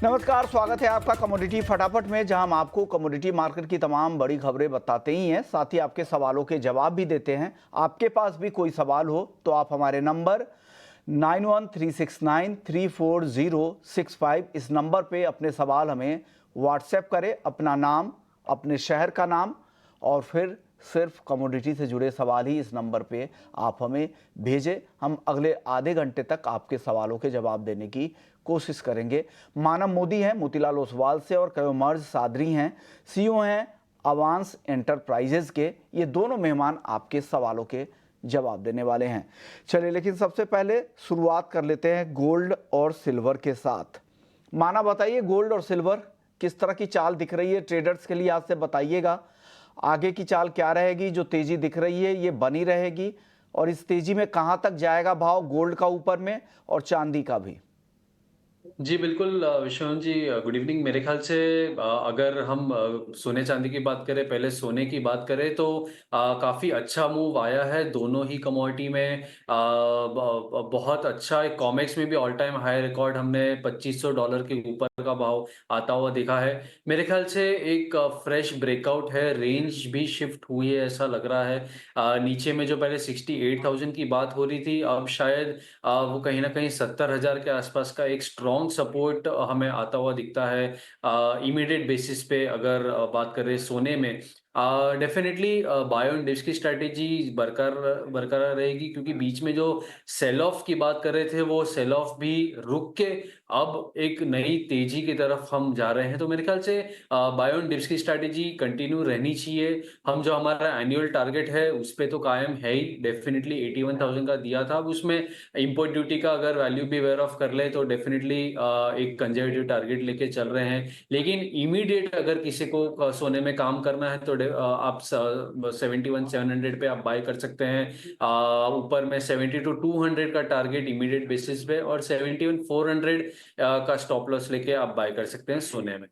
नमस्कार, स्वागत है आपका कमोडिटी फटाफट में, जहां हम आपको कमोडिटी मार्केट की तमाम बड़ी खबरें बताते ही हैं, साथ ही आपके सवालों के जवाब भी देते हैं। आपके पास भी कोई सवाल हो तो आप हमारे नंबर 9136934065 इस नंबर पे अपने सवाल हमें व्हाट्सएप करें। अपना नाम, अपने शहर का नाम और फिर सिर्फ कमोडिटी से जुड़े सवाल ही इस नंबर पे आप हमें भेजें। हम अगले आधे घंटे तक आपके सवालों के जवाब देने की कोशिश करेंगे। मानव मोदी हैं मोतीलाल ओसवाल से और कयोमर्ज सादरी हैं, सीईओ हैं अवांस एंटरप्राइजेज के। ये दोनों मेहमान आपके सवालों के जवाब देने वाले हैं। चलिए, लेकिन सबसे पहले शुरुआत कर लेते हैं गोल्ड और सिल्वर के साथ। माना, बताइए गोल्ड और सिल्वर किस तरह की चाल दिख रही है ट्रेडर्स के लिए? आज से बताइएगा आगे की चाल क्या रहेगी। जो तेजी दिख रही है ये बनी रहेगी और इस तेजी में कहां तक जाएगा भाव गोल्ड का ऊपर में और चांदी का भी? जी, बिल्कुल विश्वनाथ जी, गुड इवनिंग। मेरे ख़्याल से अगर हम सोने-चांदी की बात करें, पहले सोने की बात करें तो काफ़ी अच्छा मूव आया है दोनों ही कमोडिटी में। बहुत अच्छा, एक कॉमेक्स में भी ऑल टाइम हाई रिकॉर्ड हमने $2500 के ऊपर का भाव आता हुआ देखा है। मेरे ख़्याल से एक फ्रेश ब्रेकआउट है, रेंज भी शिफ्ट हुई है ऐसा लग रहा है। नीचे में जो पहले 68,000 की बात हो रही थी, अब शायद वो कहीं न कहीं 70,000 के आसपास का एक स्ट्रॉन्ग सपोर्ट हमें आता हुआ दिखता है। इमीडिएट बेसिस पे अगर बात करें सोने में, डेफ़िनेटली बाय ऑन डिप्स की स्ट्रैटेजी बरकरार बरकरार रहेगी, क्योंकि बीच में जो सेल ऑफ की बात कर रहे थे, वो सेल ऑफ भी रुक के अब एक नई तेज़ी की तरफ हम जा रहे हैं। तो मेरे ख़्याल से बाय ऑन डिप्स की स्ट्रैटेजी कंटिन्यू रहनी चाहिए। हम जो हमारा एनुअल टारगेट है, उस पे तो कायम है ही, डेफ़िनेटली 81,000 का दिया था। अब उसमें इंपोर्ट ड्यूटी का अगर वैल्यू भी वेयर ऑफ कर ले तो डेफिनेटली एक कंजर्वेटिव टारगेट लेके चल रहे हैं। लेकिन इमीडिएट अगर किसी को सोने में काम करना है तो आप 71,700 पे आप बाय कर सकते हैं। ऊपर में 70 टू 200 का टारगेट इमीडिएट बेसिस पे और 71,400 का स्टॉप लॉस लेके आप बाय कर सकते हैं सोने में।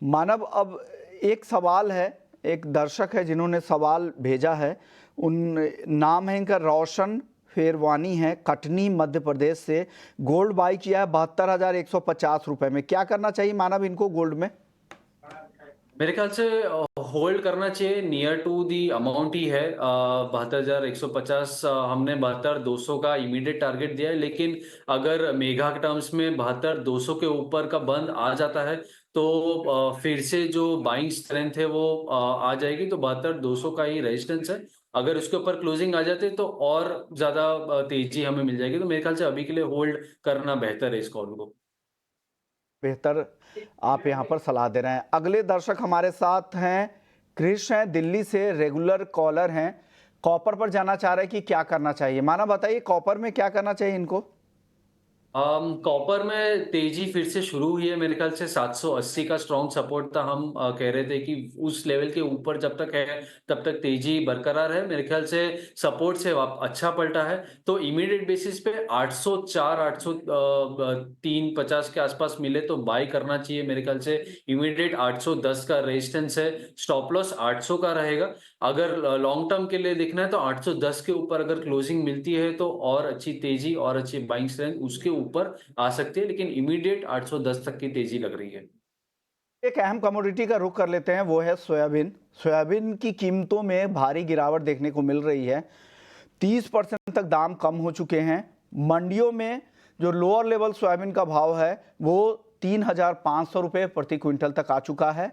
मानव, अब एक सवाल है, एक दर्शक है जिन्होंने सवाल भेजा है। उन नाम है इनका रोशन फेरवानी है, कटनी मध्य प्रदेश से। गोल्ड बाई किया है 72,150 रुपए में। क्या करना चाहिए मानव इनको गोल्ड में? मेरे ख्याल से होल्ड करना चाहिए, नियर टू दी अमाउंट ही है। 72,150, हमने 72,200 का इमीडिएट टारगेट दिया है, लेकिन अगर मेगा के टर्म्स में 72,200 के ऊपर का बंद आ जाता है तो फिर से जो बाइंग स्ट्रेंथ है वो आ जाएगी। तो 72,200 का ही रेजिस्टेंस है। अगर उसके ऊपर क्लोजिंग आ जाती है तो और ज्यादा तेजी हमें मिल जाएगी। तो मेरे ख्याल से अभी के लिए होल्ड करना बेहतर है इस कॉल को। बेहतर आप यहाँ पर सलाह दे रहे हैं। अगले दर्शक हमारे साथ हैं, क्रिश हैं, दिल्ली से रेगुलर कॉलर हैं। कॉपर पर जाना चाह रहे हैं कि क्या करना चाहिए। माना, बताइए कॉपर में क्या करना चाहिए इनको? कॉपर में तेजी फिर से शुरू हुई है। मेरे ख्याल से 780 का स्ट्रॉन्ग सपोर्ट था। हम कह रहे थे कि उस लेवल के ऊपर जब तक है तब तक तेजी बरकरार है। मेरे ख्याल से सपोर्ट से अच्छा पलटा है। तो इमीडिएट बेसिस पे 804 803.50 के आसपास मिले तो बाय करना चाहिए। मेरे ख्याल से इमीडिएट 810 का रेजिस्टेंस है। स्टॉप लॉस 800 का रहेगा। अगर लॉन्ग टर्म के लिए देखना है तो 810 के ऊपर अगर क्लोजिंग मिलती है तो और अच्छी तेजी और अच्छी बाइंग स्ट्रेंथ उसके ऊपर आ सकती है, लेकिन इमीडिएट 810 तक की तेजी लग रही है। एक अहम कमोडिटी का रुख कर लेते हैं, वो है सोयाबीन। सोयाबीन की कीमतों में भारी गिरावट देखने को मिल रही है। 30% तक दाम कम हो चुके हैं। मंडियों में जो लोअर लेवल सोयाबीन का भाव है वो 3,500 रुपये प्रति क्विंटल तक आ चुका है।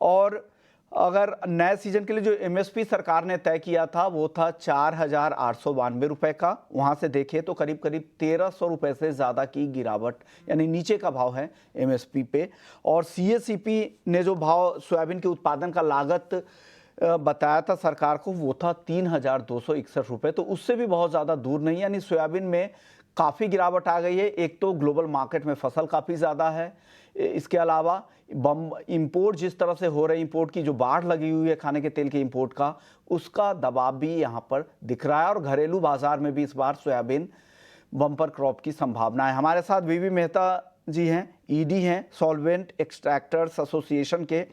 और अगर नए सीजन के लिए जो एमएसपी सरकार ने तय किया था वो था 4,892 रुपये का। वहाँ से देखें तो करीब करीब 1,300 रुपये से ज़्यादा की गिरावट, यानी नीचे का भाव है एमएसपी पे। और सीएसीपी ने जो भाव सोयाबीन के उत्पादन का लागत बताया था सरकार को, वो था 3,261 रुपये। तो उससे भी बहुत ज़्यादा दूर नहीं, यानी सोयाबीन में काफ़ी गिरावट आ गई है। एक तो ग्लोबल मार्केट में फसल काफ़ी ज़्यादा है, इसके अलावा बम इंपोर्ट जिस तरह से हो रही, इंपोर्ट की जो बाढ़ लगी हुई है खाने के तेल के इंपोर्ट का, उसका दबाव भी यहाँ पर दिख रहा है। और घरेलू बाजार में भी इस बार सोयाबीन बम्पर क्रॉप की संभावना है। हमारे साथ वीवी मेहता जी हैं, ईडी हैं, सॉल्वेंट एक्सट्रैक्टर्स एसोसिएशन के।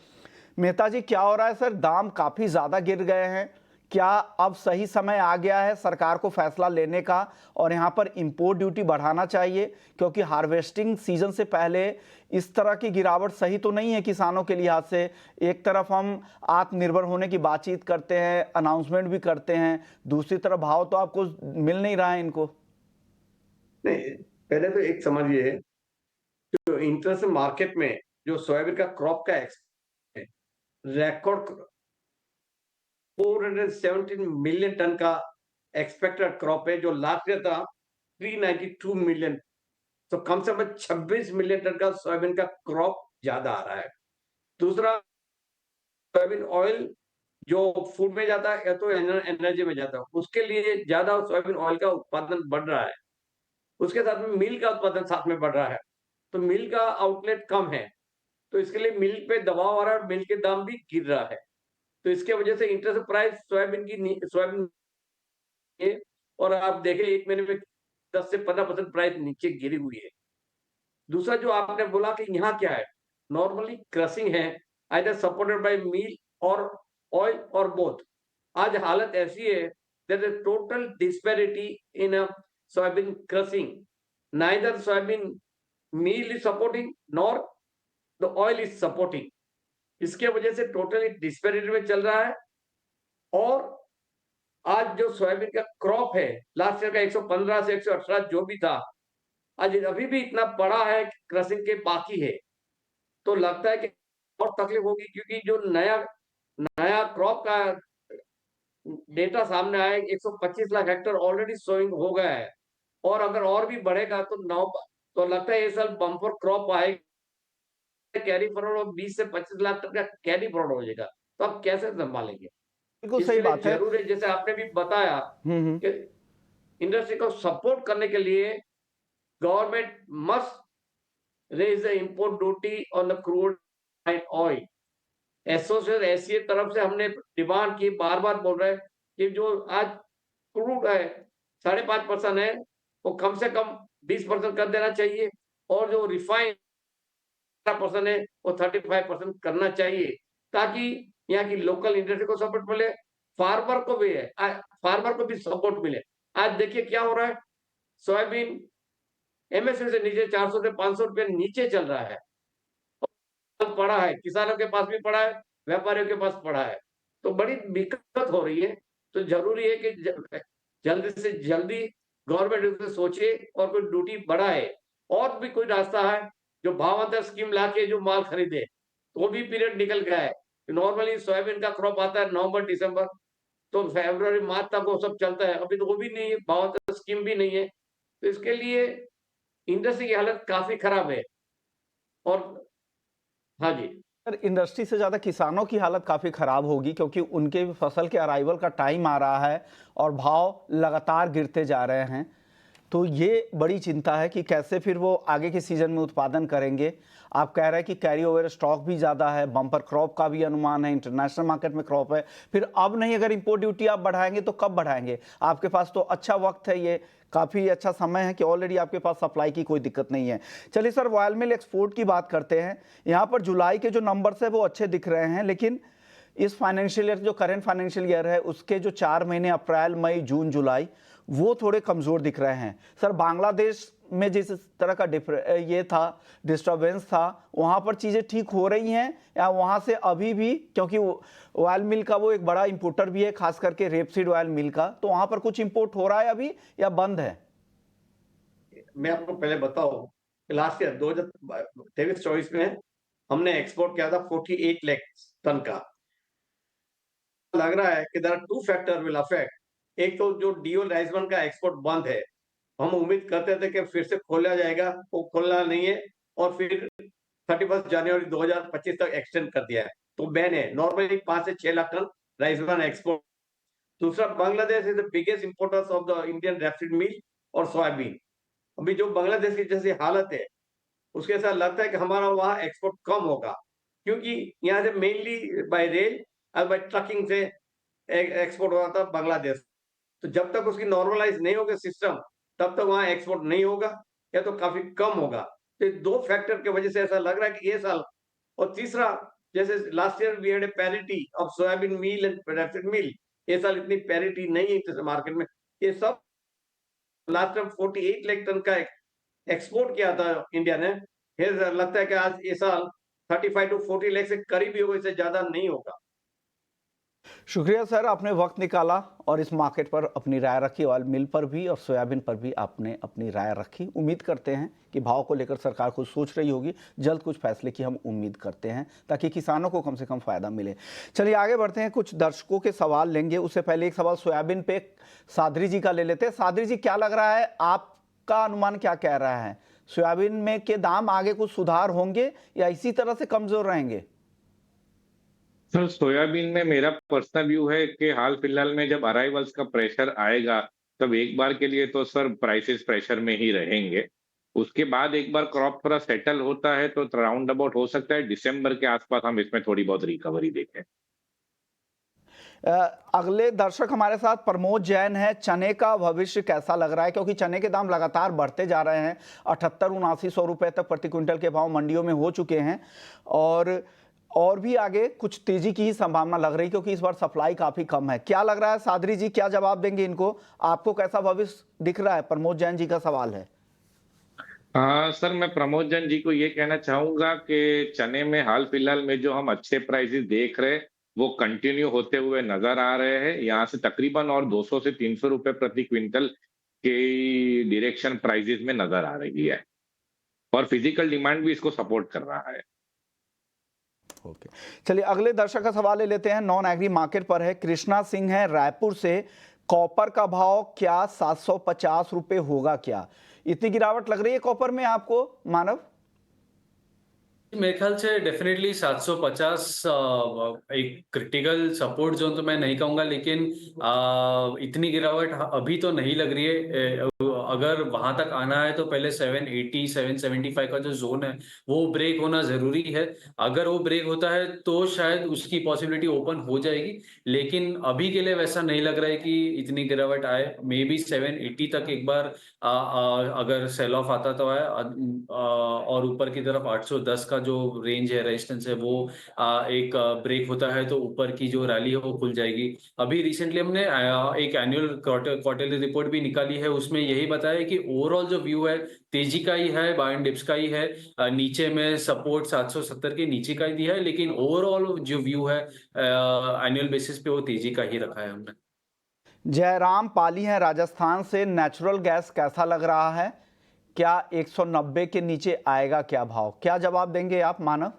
मेहता जी, क्या हो रहा है सर? दाम काफ़ी ज़्यादा गिर गए हैं, क्या अब सही समय आ गया है सरकार को फैसला लेने का और यहाँ पर इंपोर्ट ड्यूटी बढ़ाना चाहिए, क्योंकि हार्वेस्टिंग सीजन से पहले इस तरह की गिरावट सही तो नहीं है किसानों के लिहाज से। एक तरफ हम आत्मनिर्भर होने की बातचीत करते हैं, अनाउंसमेंट भी करते हैं, दूसरी तरफ भाव तो आपको मिल नहीं रहा है इनको। नहीं, पहले तो एक समझिए, जो इंटरनेशनल मार्केट में जो सोयाबीन का क्रॉप का रिकॉर्ड 417 मिलियन टन का एक्सपेक्टेड क्रॉप है, जो लास्ट ईयर था 392 मिलियन। तो कम से कम 26 मिलियन टन का सोयाबीन का क्रॉप ज्यादा आ रहा है। दूसरा, सोयाबीन ऑयल जो फूड में जाता है या तो एनर्जी में जाता है, उसके लिए ज्यादा सोयाबीन ऑयल का उत्पादन बढ़ रहा है। उसके साथ में मिल का उत्पादन साथ में बढ़ रहा है, तो मिल का आउटलेट कम है, तो इसके लिए मिल पे दबाव आ रहा है और मिल के दाम भी गिर रहा है। तो इसके वजह से इंटरनेशनल प्राइस सोयाबीन के, और आप देखें एक महीने में 10 से 15% प्राइस नीचे गिरी हुई है। दूसरा जो आपने बोला कि यहाँ क्या है, नॉर्मली क्रशिंग है, either supported by meal or oil or both. आज हालत ऐसी है, there is total disparity in a soybean crushing, neither soybean meal is supporting nor the oil is supporting. इसके वजह से टोटली डिस्पैरिटी में चल रहा है। और आज जो सोयाबीन का क्रॉप है, लास्ट ईयर का 115 से 118 जो भी था, आज अभी भी इतना बड़ा है, क्रशिंग के बाकी है। तो लगता है कि और तकलीफ होगी, क्योंकि जो नया नया क्रॉप का डेटा सामने आया, 125 लाख हेक्टेयर ऑलरेडी सोइंग हो गया है, और अगर और भी बढ़ेगा तो तो लगता है ये साल बम्पर क्रॉप आएगा, कैरी फॉरवर्ड और 20 से 25 लाख तक का कैरी फॉरवर्ड हो जाएगा। तो आप कैसे संभालेंगे? बिल्कुल सही इसके लिए बात है। जरूर है, जैसे आपने भी बताया कि इंडस्ट्री को सपोर्ट करने के लिए government must raise the import duty on the crude and oil. Association ACA तरफ से हमने डिमांड की, बार बार बोल रहे हैं कि जो आज क्रूड है 5.5% है, वो कम से कम 20% कर देना चाहिए, और जो रिफाइंड % है वो 35% करना चाहिए, ताकि यहाँ की लोकल इंडस्ट्री को सपोर्ट मिले, फार्मर को भी है, फार्मर को भी सपोर्ट मिले। आज देखिए क्या हो रहा है, सोयाबीन एमएसपी से नीचे 400 से 500 रुपए नीचे चल रहा है, पड़ा है, किसानों के पास भी पड़ा है, व्यापारियों के पास पड़ा है, तो बड़ी दिक्कत हो रही है। तो जरूरी है कि जल्दी से जल्दी गवर्नमेंट इसे सोचे और कोई ड्यूटी बढ़ाए, और भी कोई रास्ता है, जो भावांतर स्कीम लाके जो माल खरीदे, तो वो भी पीरियड निकल गया है। नॉर्मली सोयाबीन का क्रॉप आता है नवंबर दिसंबर, तो फरवरी मार्च तक वो सब चलता है, अभी तो वो भी नहीं है, भावांतर स्कीम भी नहीं है। तो इसके लिए इंडस्ट्री की हालत काफी खराब है। और हाँ जी, सर, इंडस्ट्री से ज़्यादा किसानों की हालत काफ़ी ख़राब होगी, क्योंकि उनके फसल के अराइवल का टाइम आ रहा है और भाव लगातार गिरते जा रहे हैं। तो ये बड़ी चिंता है कि कैसे फिर वो आगे के सीज़न में उत्पादन करेंगे। आप कह रहे हैं कि कैरी ओवर स्टॉक भी ज़्यादा है, बम्पर क्रॉप का भी अनुमान है, इंटरनेशनल मार्केट में क्रॉप है। फिर अब नहीं, अगर इंपोर्ट ड्यूटी आप बढ़ाएंगे तो कब बढ़ाएंगे? आपके पास तो अच्छा वक्त है, ये काफ़ी अच्छा समय है कि ऑलरेडी आपके पास सप्लाई की कोई दिक्कत नहीं है। चलिए सर, ऑयल मिल एक्सपोर्ट की बात करते हैं। यहाँ पर जुलाई के जो नंबर्स है वो अच्छे दिख रहे हैं, लेकिन इस फाइनेंशियल ईयर, जो करंट फाइनेंशियल ईयर है, उसके जो 4 महीने अप्रैल मई जून जुलाई, वो थोड़े कमज़ोर दिख रहे हैं। सर, बांग्लादेश में जिस तरह का ये था, डिस्टर्बेंस था, वहाँ पर चीज़ें ठीक हो रही हैं, या वहाँ से अभी भी, क्योंकि ऑयल मिल का वो एक बड़ा इंपोर्टर भी है, खास करके रेपसीड ऑयल मिल का, तो वहाँ पर कुछ इंपोर्ट हो रहा है अभी या बंद है? मैं आपको पहले बताऊं, लास्ट ईयर 2023-24 में हमने एक्सपोर्ट किया था 48 लाख टन का। लग रहा है कि there are two factor will affect. एक तो जो डीओ राइसबर्न का एक्सपोर्ट बंद है, हम उम्मीद करते थे कि फिर से खोला जाएगा, वो खोलना नहीं है, और फिर 31 जनवरी 2025 तक एक्सटेंड कर दिया है, तो बैन है। नॉर्मली 5 से 6 लाख टन राइसबर्न एक्सपोर्ट। दूसरा, Bangladesh is the biggest importers of the Indian rapeseed meal और सोयाबीन। अभी जो बांग्लादेश की जैसी हालत है, उसके साथ लगता है कि हमारा वहां एक्सपोर्ट कम होगा, क्योंकि यहाँ से मेनली बाय रेल और बाय ट्रकिंग से एक्सपोर्ट होता था बांग्लादेश। तो जब तक उसकी नॉर्मलाइज नहीं होगा सिस्टम, तब तक वहां एक्सपोर्ट नहीं होगा, या तो काफी कम होगा। तो ये दो फैक्टर की वजह से ऐसा लग रहा है कि ये साल। और तीसरा, जैसे last year we had a parity of soybean meal and rapeseed meal, ये साल इतनी पैरिटी नहीं है मार्केट में। ये सब लास्ट टाइम 48 लाख टन का एक्सपोर्ट किया था इंडिया ने। फिर लगता है कि आज ये साल 35 टू 40 लाख से करीब ही होगा, इससे ज्यादा नहीं होगा। शुक्रिया सर, आपने वक्त निकाला और इस मार्केट पर अपनी राय रखी। ऑयल मिल पर भी और सोयाबीन पर भी आपने अपनी राय रखी। उम्मीद करते हैं कि भाव को लेकर सरकार कुछ सोच रही होगी, जल्द कुछ फैसले की हम उम्मीद करते हैं ताकि किसानों को कम से कम फायदा मिले। चलिए आगे बढ़ते हैं, कुछ दर्शकों के सवाल लेंगे। उससे पहले एक सवाल सोयाबीन पे सादरी जी का ले लेते हैं। सादरी जी, क्या लग रहा है, आपका अनुमान क्या कह रहा है? सोयाबीन में के दाम आगे कुछ सुधार होंगे या इसी तरह से कमजोर रहेंगे? सर, सोयाबीन में मेरा पर्सनल व्यू है कि हाल फिलहाल में जब अराइवल्स का प्रेशर आएगा तब एक बार के लिए तो सर प्राइसेस प्रेशर में ही रहेंगे। उसके बाद एक बार क्रॉप थोड़ा सेटल होता है तो राउंड अबाउट हो सकता है दिसंबर के आसपास हम इसमें थोड़ी बहुत रिकवरी देखें। अगले दर्शक हमारे साथ प्रमोद जैन है। चने का भविष्य कैसा लग रहा है, क्योंकि चने के दाम लगातार बढ़ते जा रहे हैं। 78-79 रुपए तक प्रति क्विंटल के भाव मंडियों में हो चुके हैं और भी आगे कुछ तेजी की ही संभावना लग रही, क्योंकि इस बार सप्लाई काफी कम है। क्या लग रहा है सादरी जी, क्या जवाब देंगे इनको? आपको कैसा भविष्य दिख रहा है? प्रमोद जैन जी का सवाल है। हाँ सर, मैं प्रमोद जैन जी को ये कहना चाहूंगा कि चने में हाल फिलहाल में जो हम अच्छे प्राइसेस देख रहे हैं वो कंटिन्यू होते हुए नजर आ रहे हैं। यहाँ से तकरीबन और 200 से 300 रुपए प्रति क्विंटल की डायरेक्शन प्राइसेस में नजर आ रही है और फिजिकल डिमांड भी इसको सपोर्ट कर रहा है। ओके, चलिए अगले दर्शक का सवाल ले लेते हैं। नॉन एग्री मार्केट पर है, कृष्णा सिंह है रायपुर से। कॉपर का भाव क्या 750 रुपए होगा क्या? इतनी गिरावट लग रही है कॉपर में आपको, मानव? मेरे ख्याल से डेफिनेटली 750 एक क्रिटिकल सपोर्ट जोन तो मैं नहीं कहूंगा, लेकिन इतनी गिरावट अभी तो नहीं लग रही है। अगर वहां तक आना है तो पहले 780 775 का जो जोन है वो ब्रेक होना जरूरी है। अगर वो ब्रेक होता है तो शायद उसकी पॉसिबिलिटी ओपन हो जाएगी, लेकिन अभी के लिए वैसा नहीं लग रहा है कि इतनी गिरावट आए। मे बी 780 तक एक बार अगर सेल ऑफ आता तो है, और ऊपर की तरफ 810 का जो रेंज है, रेजिस्टेंस है, वो एक ब्रेक होता है तो ऊपर की जो रैली है वो खुल जाएगी। अभी रिसेंटली हमने एक एनुअल क्वार्टरली रिपोर्ट भी निकाली है, उसमें यही बताया कि ओवरऑल जो व्यू है तेजी का ही है, बाय एंड डिप्स का ही है। नीचे में सपोर्ट 770 के नीचे का ही दिया है, लेकिन ओवरऑल जो व्यू है एनुअल बेसिस पे वो तेजी का ही रखा है हमने। जयराम पाली हैं राजस्थान से। नेचुरल गैस कैसा लग रहा है? क्या 190 के नीचे आएगा क्या भाव? क्या जवाब देंगे आप, मानव?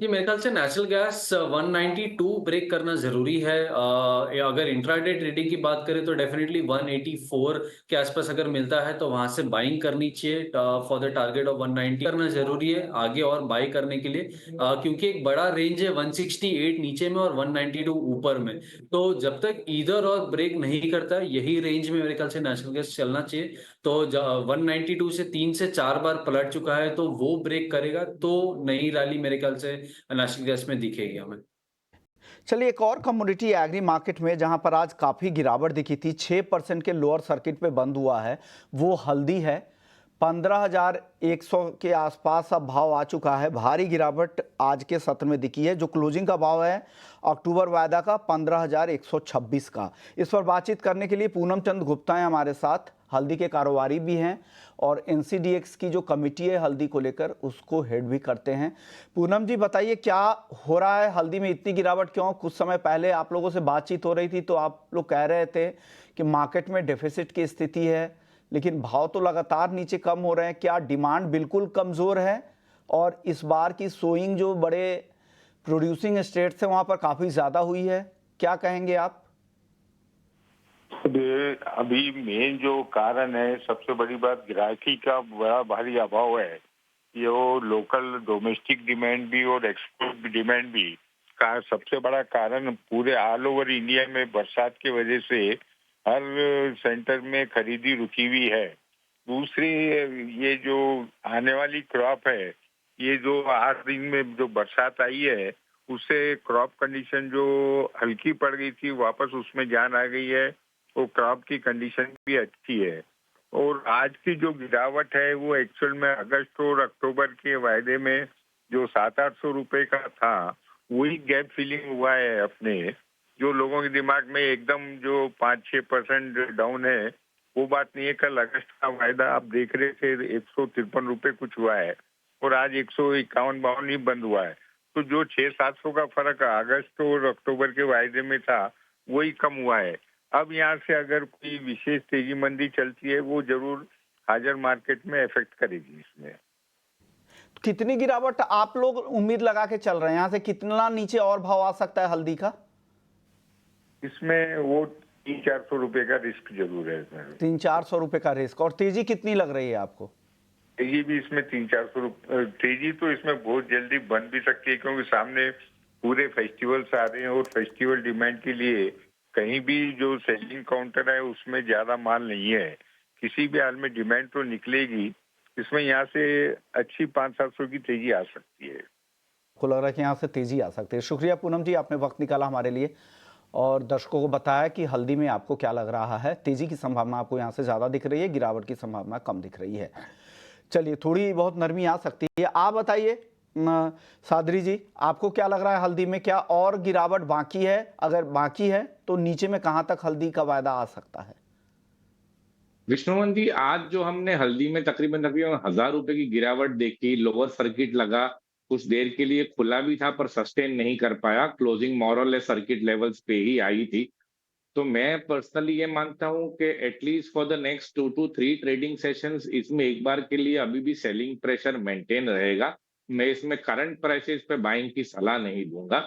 ये मेरे ख्याल से नेचुरल गैस 192 ब्रेक करना जरूरी है। अगर इंट्राडे ट्रेडिंग की बात करें तो डेफिनेटली 184 के आसपास अगर मिलता है तो वहां से बाइंग करनी चाहिए फॉर द टारगेट ऑफ 190 करना जरूरी है आगे और बाई करने के लिए, क्योंकि एक बड़ा रेंज है 168 नीचे में और 192 ऊपर में। तो जब तक इधर और ब्रेक नहीं करता यही रेंज में मेरे ख्याल से नेचुरल गैस चलना चाहिए। तो 192 से 3 से 4 बार पलट चुका है, तो वो ब्रेक करेगा तो नई रैली मेरे ख्याल से नेशनल गैस में दिखेगी हमें। चलिए एक और कमोडिटी एग्री मार्केट में जहां पर आज काफी गिरावट दिखी थी, 6% के लोअर सर्किट पे बंद हुआ है, वो हल्दी है। 15,100 के आसपास अब भाव आ चुका है। भारी गिरावट आज के सत्र में दिखी है। जो क्लोजिंग का भाव है अक्टूबर वायदा का 15,126 का। इस पर बातचीत करने के लिए पूनम चंद गुप्ता हैं हमारे साथ, हल्दी के कारोबारी भी हैं और NCDX की जो कमेटी है हल्दी को लेकर उसको हेड भी करते हैं। पूनम जी बताइए, क्या हो रहा है हल्दी में, इतनी गिरावट क्यों? कुछ समय पहले आप लोगों से बातचीत हो रही थी तो आप लोग कह रहे थे कि मार्केट में डेफिसिट की स्थिति है, लेकिन भाव तो लगातार नीचे कम हो रहे हैं। क्या डिमांड बिल्कुल कमज़ोर है? और इस बार की सोइंग जो बड़े प्रोड्यूसिंग स्टेट्स हैं वहाँ पर काफ़ी ज़्यादा हुई है, क्या कहेंगे आप? अभी मेन जो कारण है, सबसे बड़ी बात ग्राहकी का बड़ा भारी अभाव है। ये लोकल डोमेस्टिक डिमांड भी और एक्सपोर्ट डिमांड भी का सबसे बड़ा कारण पूरे ऑल ओवर इंडिया में बरसात की वजह से हर सेंटर में खरीदी रुकी हुई है। दूसरी, ये जो आने वाली क्रॉप है, ये जो 8 दिन में जो बरसात आई है उससे क्रॉप कंडीशन जो हल्की पड़ गई थी वापस उसमें जान आ गई है, वो क्रॉप की कंडीशन भी अच्छी है। और आज की जो गिरावट है वो एक्चुअल में अगस्त और अक्टूबर के वायदे में जो 700-800 रुपए का था वही गैप फिलिंग हुआ है अपने। जो लोगों के दिमाग में एकदम जो 5-6% डाउन है, वो बात नहीं है। कल अगस्त का वायदा आप देख रहे थे, 153 रुपए कुछ हुआ है और आज 151-52 ही बंद हुआ है। तो जो 600-700 का फर्क अगस्त और अक्टूबर के वायदे में था, वही कम हुआ है। अब यहाँ से अगर कोई विशेष तेजी मंदी चलती है, वो जरूर हाजिर मार्केट में इफेक्ट करेगी। इसमें कितनी गिरावट आप लोग उम्मीद लगा के चल रहे हैं? यहाँ से कितना नीचे और भाव आ सकता है हल्दी का? इसमें वो 300-400 रुपए का रिस्क जरूर है। 300-400 रुपए का रिस्क। और तेजी कितनी लग रही है आपको? तेजी भी इसमें 300-400 रुपए, तेजी तो इसमें बहुत जल्दी बन भी सकती है, क्योंकि सामने पूरे फेस्टिवल्स आ रहे हैं और फेस्टिवल डिमांड के लिए कहीं भी जो सेलिंग काउंटर है उसमें ज्यादा माल नहीं है। किसी भी हाल में डिमांड तो निकलेगी। इसमें यहाँ से अच्छी 500-700 की तेजी आ सकती है। को लग रहा है कि यहाँ से तेजी आ सकती है। शुक्रिया पूनम जी, आपने वक्त निकाला हमारे लिए और दर्शकों को बताया कि हल्दी में आपको क्या लग रहा है। तेजी की संभावना आपको यहाँ से ज्यादा दिख रही है, गिरावट की संभावना कम दिख रही है। चलिए, थोड़ी बहुत नरमी आ सकती है। आप बताइए सादरी जी, आपको क्या लग रहा है हल्दी में? क्या और गिरावट बाकी है? अगर बाकी है तो नीचे में कहां तक हल्दी का वायदा आ सकता है? विष्णुवन जी, आज जो हमने हल्दी में तकरीबन 1000 रुपए की गिरावट देखी, लोअर सर्किट लगा, कुछ देर के लिए खुला भी था पर सस्टेन नहीं कर पाया, क्लोजिंग मोरलेस सर्किट लेवल्स पे ही आई थी। तो मैं पर्सनली ये मानता हूं कि at least for the next 2 to 3 trading sessions इसमें एक बार के लिए अभी भी सेलिंग प्रेशर मेंटेन रहेगा। मैं इसमें करंट प्राइसेस पे बाइंग की सलाह नहीं दूंगा।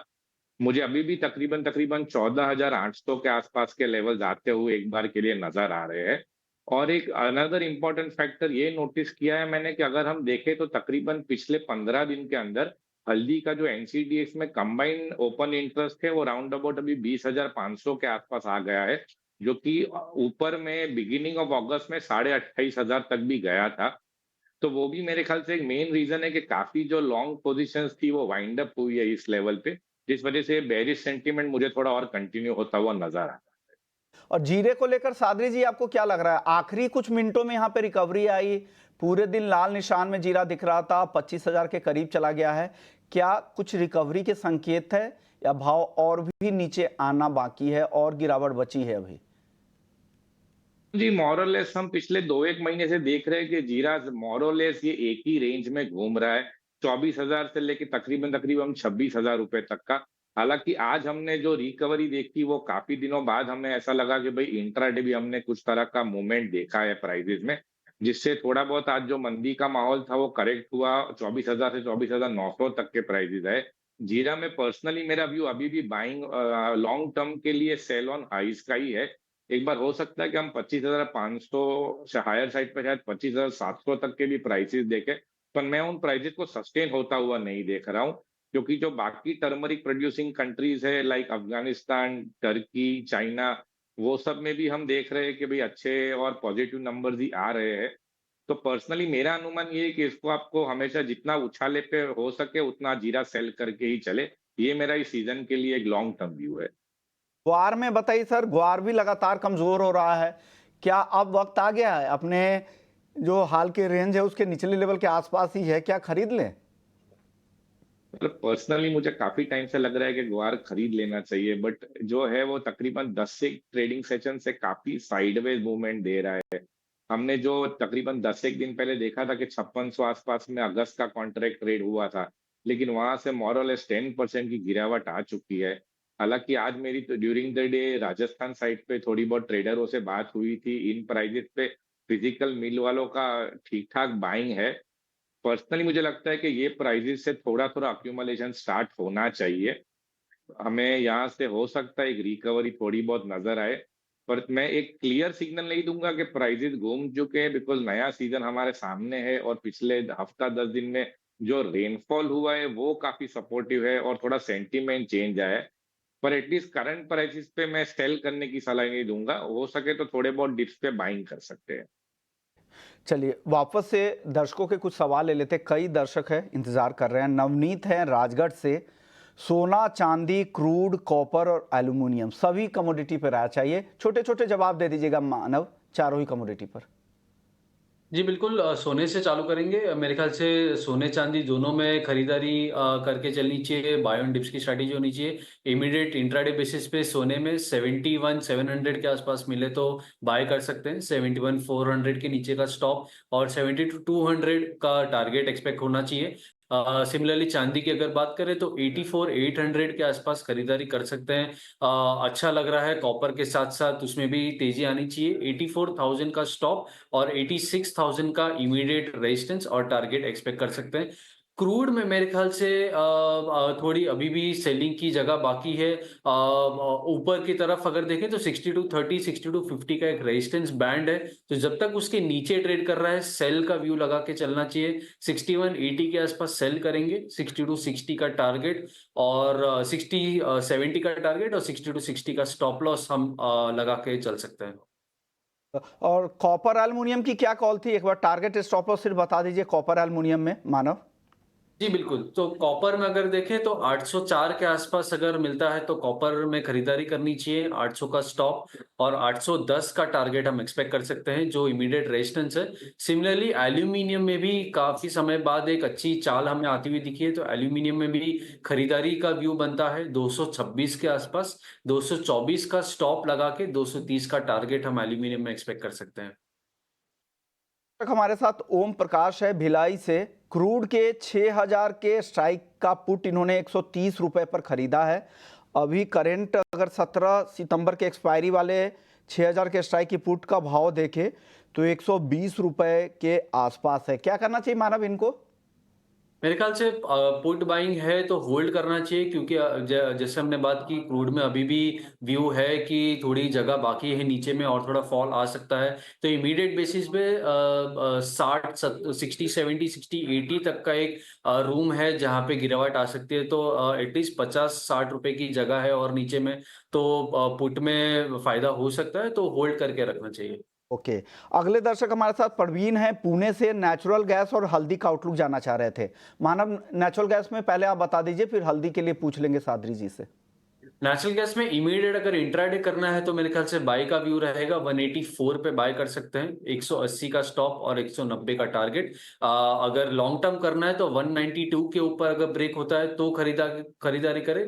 मुझे अभी भी तकरीबन तकरीबन 14,800 के आसपास के लेवल्स आते हुए एक बार के लिए नजर आ रहे हैं। और एक अनदर इम्पोर्टेंट फैक्टर ये नोटिस किया है मैंने कि अगर हम देखें तो तकरीबन पिछले 15 दिन के अंदर हल्दी का जो एनसीडीएक्स में कंबाइंड ओपन इंटरेस्ट है वो राउंड अबाउट अभी 20,500 के आसपास आ गया है, जो कि ऊपर में बिगिनिंग ऑफ अगस्त में 28,500 तक भी गया था। तो वो भी मेरे ख्याल से एक मेन रीजन है कि काफी जो लॉन्ग पोजीशंस थी वो वाइंड अप हुई है इस लेवल पे, जिस वजह से बेरिश सेंटीमेंट मुझे थोड़ा और कंटिन्यू होता हुआ नजर आता है। और जीरे को लेकर सादरी जी, आपको क्या लग रहा है? आखिरी कुछ मिनटों में यहाँ पे रिकवरी आई, पूरे दिन लाल निशान में जीरा दिख रहा था, 25,000 के करीब चला गया है। क्या कुछ रिकवरी के संकेत है या भाव और भी नीचे आना बाकी है और गिरावट बची है अभी? जी, मोरलेस हम पिछले 2-1 महीने से देख रहे हैं कि जीरा मोरलेस ये एक ही रेंज में घूम रहा है, 24,000 से लेके तकरीबन 26,000 रुपए तक का। हालांकि आज हमने जो रिकवरी देखी वो काफी दिनों बाद हमें ऐसा लगा कि भाई इंट्राडे भी हमने कुछ तरह का मूवमेंट देखा है प्राइसेस में, जिससे थोड़ा बहुत आज जो मंदी का माहौल था वो करेक्ट हुआ, 24,000 से 24,900 तक के प्राइसेस आए। जीरा में पर्सनली मेरा व्यू अभी भी बाइंग लॉन्ग टर्म के लिए सेल ऑन हाइज का ही है। एक बार हो सकता है कि हम 25,500 से हायर साइड पे शायद 25,700 तक के भी प्राइसेस देखें, पर मैं उन प्राइसेस को सस्टेन होता हुआ नहीं देख रहा हूं, क्योंकि जो बाकी टर्मरिक प्रोड्यूसिंग कंट्रीज है लाइक अफगानिस्तान, टर्की, चाइना, वो सब में भी हम देख रहे हैं कि भाई अच्छे और पॉजिटिव नंबर्स ही आ रहे हैं। तो पर्सनली मेरा अनुमान ये है कि इसको आपको हमेशा जितना उछाले पे हो सके उतना जीरा सेल करके ही चले। ये मेरा इस सीजन के लिए एक लॉन्ग टर्म व्यू है। ग्वार में बताइए सर, ग्वार भी लगातार कमजोर हो रहा है। क्या अब वक्त आ गया है, अपने जो हाल के रेंज है उसके निचले लेवल के आसपास ही है, क्या खरीद लें? मतलब पर्सनली मुझे काफी टाइम से लग रहा है कि ग्वार खरीद लेना चाहिए, बट जो है वो तकरीबन 10 से ट्रेडिंग सेशन से काफी साइडवेज मूवमेंट दे रहा है। हमने जो तकरीबन 10 एक दिन पहले देखा था कि 5600 आसपास में अगस्त का कॉन्ट्रैक्ट ट्रेड हुआ था, लेकिन वहां से मोरलेस 10% की गिरावट आ चुकी है। हालांकि आज मेरी तो during the day Rajasthan side पे थोड़ी बहुत ट्रेडरों से बात हुई थी, इन प्राइजेस पे फिजिकल मिल वालों का ठीक ठाक बाइंग है। पर्सनली मुझे लगता है कि ये प्राइजेस से थोड़ा थोड़ा अक्यूमुलेशन स्टार्ट होना चाहिए। हमें यहाँ से हो सकता है एक रिकवरी थोड़ी बहुत नजर आए, पर मैं एक क्लियर सिग्नल नहीं दूंगा कि प्राइजेस घूम चुके हैं, बिकॉज नया सीजन हमारे सामने है और पिछले हफ्ता 10 दिन में जो रेनफॉल हुआ है वो काफी सपोर्टिव है और थोड़ा सेंटीमेंट चेंज आया है। पर एटलीस्ट करंट प्राइसेस पे मैं सेल करने की सलाह नहीं दूंगा, हो सके तो थोड़े बहुत डिप्स पे बाइंग कर सकते हैं। चलिए, वापस से दर्शकों के कुछ सवाल ले लेते। कई दर्शक हैं, इंतजार कर रहे हैं। नवनीत हैं राजगढ़ से। सोना, चांदी, क्रूड, कॉपर और एल्यूमिनियम सभी कमोडिटी पर राय चाहिए। छोटे छोटे जवाब दे दीजिएगा मानव, चारों ही कमोडिटी पर। जी बिल्कुल, सोने से चालू करेंगे। मेरे ख्याल से सोने चांदी दोनों में खरीदारी करके चलनी चाहिए। बाय ऑन डिप्स की स्ट्रैटेजी होनी चाहिए। इमीडिएट इंट्राडे बेसिस पे सोने में 71,700 के आसपास मिले तो बाय कर सकते हैं। 71,400 के नीचे का स्टॉप और 72,200 का टारगेट एक्सपेक्ट होना चाहिए। सिमिलरली चांदी की अगर बात करें तो 84,800 के आसपास खरीदारी कर सकते हैं। अच्छा लग रहा है, कॉपर के साथ साथ उसमें भी तेजी आनी चाहिए। 84,000 का स्टॉप और 86,000 का इमीडिएट रेजिस्टेंस और टारगेट एक्सपेक्ट कर सकते हैं। क्रूड में मेरे ख्याल से थोड़ी अभी भी सेलिंग की जगह बाकी है। ऊपर की तरफ अगर देखें तो 6230, 6250 का एक रेजिस्टेंस बैंड है, तो जब तक उसके नीचे ट्रेड कर रहा है सेल का व्यू लगा के चलना चाहिए। 6180 के आसपास सेल करेंगे, 6260 का टारगेट और 70 का टारगेट और 6260 का स्टॉप लॉस हम लगा के चल सकते हैं। और कॉपर एल्युमिनियम की क्या कॉल थी, एक बार टारगेट स्टॉप लॉस सिर्फ बता दीजिए कॉपर एल्युमिनियम में मानव। जी बिल्कुल, तो कॉपर में अगर देखें तो 804 के आसपास अगर मिलता है तो कॉपर में खरीदारी करनी चाहिए। 800 का स्टॉप और 810 का टारगेट हम एक्सपेक्ट कर सकते हैं जो इमीडिएट रेजिस्टेंस है। सिमिलरली एल्यूमिनियम में भी काफी समय बाद एक अच्छी चाल हमें आती हुई दिखी है, तो एल्यूमिनियम में भी खरीदारी का व्यू बनता है 226 के आसपास। 224 का स्टॉप लगा के 230 का टारगेट हम एल्यूमिनियम में एक्सपेक्ट कर सकते हैं। हमारे साथ ओम प्रकाश है भिलाई से। क्रूड के 6000 के स्ट्राइक का पुट इन्होंने 130 रुपए पर खरीदा है। अभी करंट अगर 17 सितंबर के एक्सपायरी वाले 6000 के स्ट्राइक की पुट का भाव देखे तो 120 रुपए के आसपास है। क्या करना चाहिए मानव इनको? मेरे ख्याल से पुट बाइंग है तो होल्ड करना चाहिए, क्योंकि जैसे हमने बात की क्रूड में अभी भी व्यू है कि थोड़ी जगह बाकी है नीचे में और थोड़ा फॉल आ सकता है। तो इमीडिएट बेसिस पे 60 70 60 80 तक का एक रूम है जहां पे गिरावट आ सकती है। तो एटलीस्ट 50-60 रुपए की जगह है और नीचे में, तो पुट में फायदा हो सकता है, तो होल्ड करके रखना चाहिए। ओके, अगले दर्शक हमारे साथ प्रवीण हैं पुणे से। नेचुरल गैस और हल्दी का आउटलुक जानना चाह रहे थे। मानव, नेचुरल गैस में पहले आप बता दीजिए, फिर हल्दी के लिए पूछ लेंगे सादरी जी से। नेचुरल गैस में इमीडिएट अगर इंट्राडे करना है तो मेरे ख्याल से बाय का व्यू रहेगा। 184 पे बाय कर सकते हैं, 180 का स्टॉप और 190 का टारगेट। अगर लॉन्ग टर्म करना है तो 192 के ऊपर अगर ब्रेक होता है तो खरीदारी करें।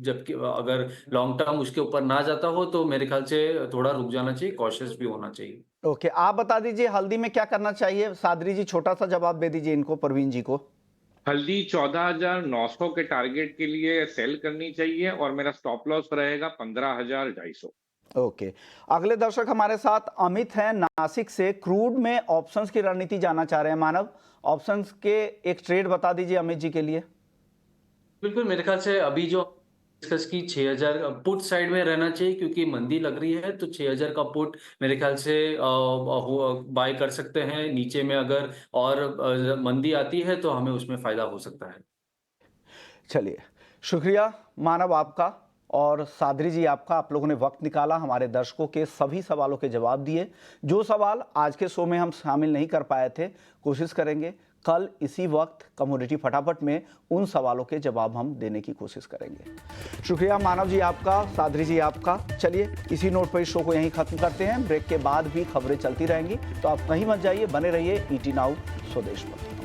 जबकि अगर लॉन्ग टर्म उसके ऊपर ना जाता हो तो मेरे ख्याल से थोड़ा रुक जाना चाहिए, कॉशियस भी होना चाहिए। ओके, आप बता दीजिए हल्दी में क्या करना चाहिए। सादरी जी छोटा सा जवाब दे दीजिए इनको, प्रवीण जी को। हल्दी 14,900 के टारगेट के लिए सेल करनी चाहिए और मेरा स्टॉप लॉस रहेगा 15,250। ओके, अगले दर्शक हमारे साथ अमित हैं नासिक से। क्रूड में ऑप्शंस की रणनीति जानना चाह रहे हैं। मानव, ऑप्शंस के एक ट्रेड बता दीजिए अमित जी के लिए। बिल्कुल, मेरे ख्याल से अभी जो डिस्कस की 6000 पुट साइड में रहना चाहिए, क्योंकि मंदी लग रही है, तो 6000 का पुट मेरे ख्याल से बाय कर सकते हैं। नीचे में अगर और मंदी आती है तो हमें उसमें फायदा हो सकता है। चलिए, शुक्रिया मानव आपका और सादरी जी आपका। आप लोगों ने वक्त निकाला, हमारे दर्शकों के सभी सवालों के जवाब दिए। जो सवाल आज के शो में हम शामिल नहीं कर पाए थे, कोशिश करेंगे कल इसी वक्त कमोडिटी फटाफट में उन सवालों के जवाब हम देने की कोशिश करेंगे। शुक्रिया मानव जी आपका, सादरी जी आपका। चलिए, इसी नोट पर इस शो को यहीं खत्म करते हैं। ब्रेक के बाद भी खबरें चलती रहेंगी, तो आप कहीं मत जाइए, बने रहिए ईटी नाउ स्वदेश पर।